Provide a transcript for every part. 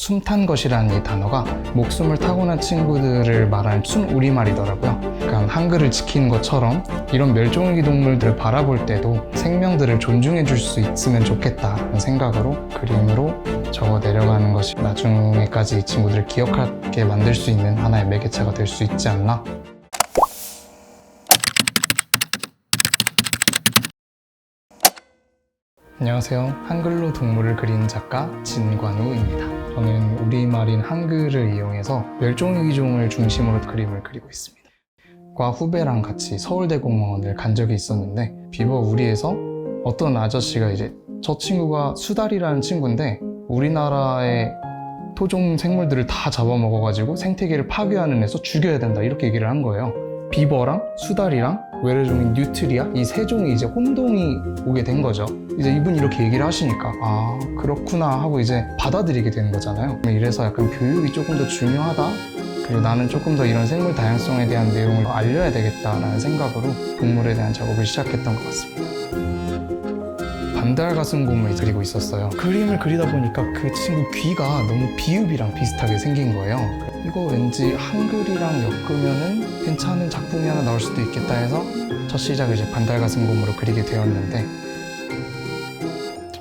숨 탄 것이라는 이 단어가 목숨을 타고난 친구들을 말하는 순우리말이더라고요. 그러니까 한글을 지키는 것처럼 이런 멸종위기 동물들을 바라볼 때도 생명들을 존중해 줄 수 있으면 좋겠다는 생각으로 그림으로 적어 내려가는 것이 나중에까지 이 친구들을 기억하게 만들 수 있는 하나의 매개체가 될 수 있지 않나. 안녕하세요. 한글로 동물을 그리는 작가 진관우입니다. 저는 우리말인 한글을 이용해서 멸종위기종을 중심으로 그림을 그리고 있습니다. 과 후배랑 같이 서울대공원을 간 적이 있었는데 비버 우리에서 어떤 아저씨가 이제 저 친구가 수달이라는 친구인데 우리나라의 토종 생물들을 다 잡아먹어가지고 생태계를 파괴하는 애서 죽여야 된다 이렇게 얘기를 한 거예요. 비버랑 수달이랑 외래종인 뉴트리아 이 세 종이 이제 혼동이 오게 된 거죠. 이제 이분이 이렇게 얘기를 하시니까 아 그렇구나 하고 이제 받아들이게 되는 거잖아요. 이래서 약간 교육이 조금 더 중요하다, 그리고 나는 조금 더 이런 생물 다양성에 대한 내용을 알려야 되겠다라는 생각으로 동물에 대한 작업을 시작했던 것 같습니다. 반달가슴곰을 그리고 있었어요. 그림을 그리다 보니까 그 친구 귀가 너무 비읍이랑 비슷하게 생긴 거예요. 이거 왠지 한글이랑 엮으면은 괜찮은 작품이 하나 나올 수도 있겠다 해서 첫 시작을 이제 반달가슴곰으로 그리게 되었는데,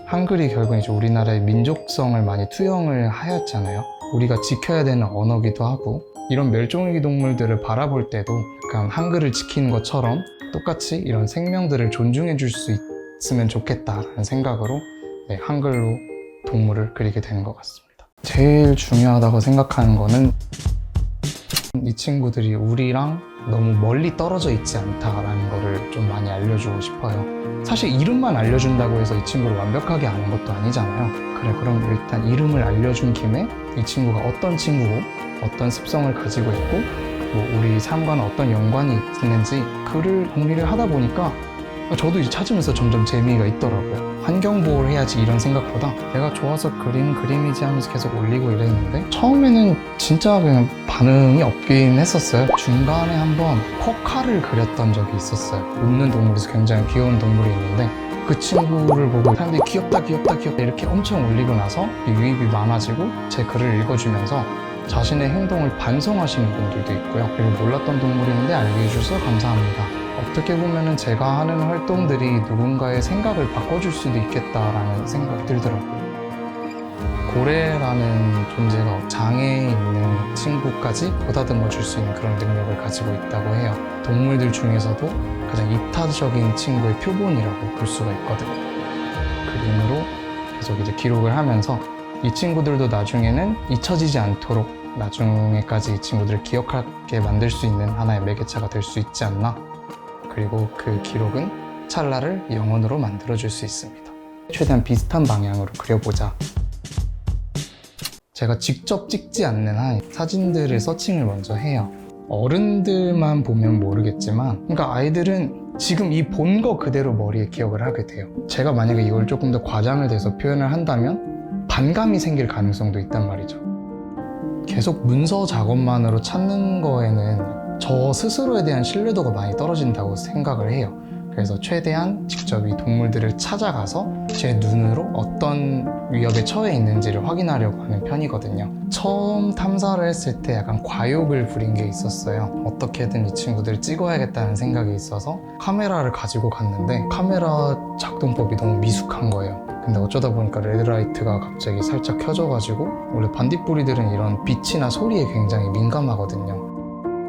한글이 결국은 이제 우리나라의 민족성을 많이 투영을 하였잖아요. 우리가 지켜야 되는 언어기도 하고, 이런 멸종위기 동물들을 바라볼 때도 약간 한글을 지키는 것처럼 똑같이 이런 생명들을 존중해 줄 수 있으면 좋겠다라는 생각으로 한글로 동물을 그리게 되는 것 같습니다. 제일 중요하다고 생각하는 거는 이 친구들이 우리랑 너무 멀리 떨어져 있지 않다라는 거를 좀 많이 알려주고 싶어요. 사실 이름만 알려준다고 해서 이 친구를 완벽하게 아는 것도 아니잖아요. 그래, 그럼 일단 이름을 알려준 김에 이 친구가 어떤 친구고 어떤 습성을 가지고 있고 뭐 우리 삶과는 어떤 연관이 있는지 글을 정리를 하다 보니까 저도 이제 찾으면서 점점 재미가 있더라고요. 환경보호를 해야지 이런 생각보다 내가 좋아서 그리는 그림이지 하면서 계속 올리고 이랬는데 처음에는 진짜 그냥 반응이 없긴 했었어요. 중간에 한번 코카를 그렸던 적이 있었어요. 웃는 동물에서 굉장히 귀여운 동물이 있는데 그 친구를 보고 사람들이 귀엽다 이렇게 엄청 올리고 나서 유입이 많아지고 제 글을 읽어주면서 자신의 행동을 반성하시는 분들도 있고요. 그리고 몰랐던 동물인데 알게 해주셔서 감사합니다. 어떻게 보면은 제가 하는 활동들이 누군가의 생각을 바꿔줄 수도 있겠다라는 생각이 들더라고요. 고래라는 존재가 장애에 있는 친구까지 보다듬어 줄 수 있는 그런 능력을 가지고 있다고 해요. 동물들 중에서도 가장 이타적인 친구의 표본이라고 볼 수가 있거든요. 그림으로 계속 이제 기록을 하면서 이 친구들도 나중에는 잊혀지지 않도록 나중에까지 이 친구들을 기억하게 만들 수 있는 하나의 매개체가 될 수 있지 않나. 그리고 그 기록은 찰나를 영원으로 만들어줄 수 있습니다. 최대한 비슷한 방향으로 그려보자. 제가 직접 찍지 않는 한 사진들을 서칭을 먼저 해요. 어른들만 보면 모르겠지만, 그러니까 아이들은 지금 이 본 거 그대로 머리에 기억을 하게 돼요. 제가 만약에 이걸 조금 더 과장을 돼서 표현을 한다면 반감이 생길 가능성도 있단 말이죠. 계속 문서 작업만으로 찾는 거에는 저 스스로에 대한 신뢰도가 많이 떨어진다고 생각을 해요. 그래서 최대한 직접 이 동물들을 찾아가서 제 눈으로 어떤 위협에 처해 있는지를 확인하려고 하는 편이거든요. 처음 탐사를 했을 때 약간 과욕을 부린 게 있었어요. 어떻게든 이 친구들을 찍어야겠다는 생각이 있어서 카메라를 가지고 갔는데 카메라 작동법이 너무 미숙한 거예요. 근데 어쩌다 보니까 레드라이트가 갑자기 살짝 켜져가지고, 원래 반딧불이들은 이런 빛이나 소리에 굉장히 민감하거든요.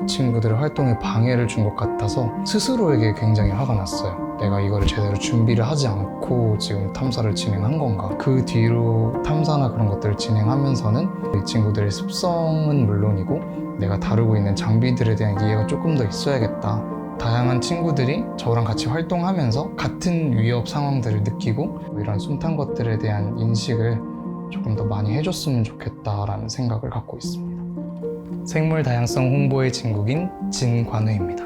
친구들의 활동에 방해를 준 것 같아서 스스로에게 굉장히 화가 났어요. 내가 이거를 제대로 준비를 하지 않고 지금 탐사를 진행한 건가? 그 뒤로 탐사나 그런 것들을 진행하면서는 이 친구들의 습성은 물론이고 내가 다루고 있는 장비들에 대한 이해가 조금 더 있어야겠다. 다양한 친구들이 저랑 같이 활동하면서 같은 위협 상황들을 느끼고 이런 숨탄 것들에 대한 인식을 조금 더 많이 해줬으면 좋겠다라는 생각을 갖고 있습니다. 생물 다양성 홍보의 진국인 진관우입니다.